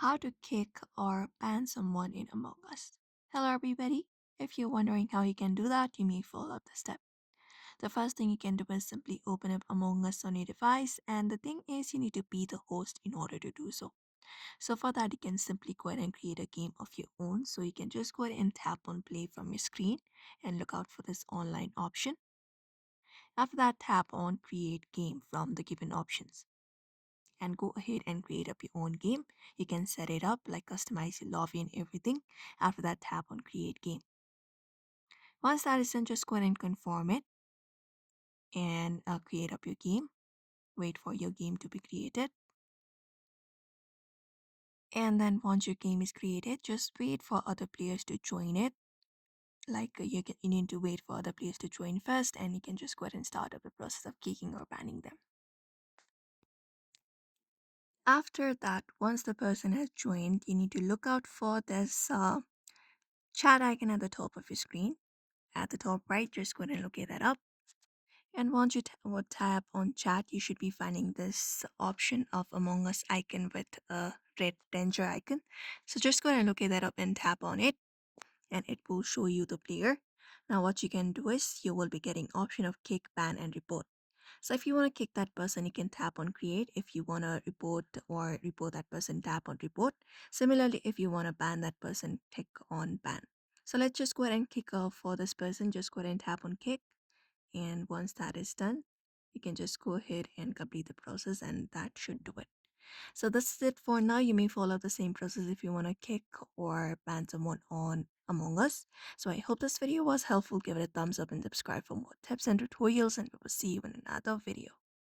how to kick or ban someone in Among Us. Hello, everybody. If you're wondering how you can do that, you may follow the step. The first thing you can do is simply open up Among Us on your device, and the thing is, you need to be the host in order to do so. So, for that, you can simply go ahead and create a game of your own. So, you can just go ahead and tap on play from your screen and look out for this online option. After that, tap on create game from the given options and go ahead and create up your own game. You can set it up like customize your lobby and everything. After that, tap on create game. Once that is done, just go ahead and confirm it and create up your game. Wait for your game to be created. And then once your game is created, just wait for other players to join it. Like you need to wait for other players to join first, and you can just go ahead and start up the process of kicking or banning them. After that, once the person has joined, you need to look out for this chat icon at the top of your screen. At the top right, just go ahead and locate that up. And once you would tap on chat, you should be finding this option of Among Us icon with a red danger icon. So just go ahead and locate that up and tap on it, and it will show you the player. Now what you can do is you will be getting option of kick, ban, and report. So if you want to kick that person, you can tap on create. If you want to report that person, tap on report. Similarly, if you want to ban that person, click on ban. So let's just go ahead and kick off for this person. Just go ahead and tap on kick. And once that is done, you can just go ahead and complete the process, and that should do it. So this is it for now. You may follow the same process if you want to kick or ban someone on Among Us. So I hope this video was helpful. Give it a thumbs up and subscribe for more tips and tutorials, and we will see you in another video.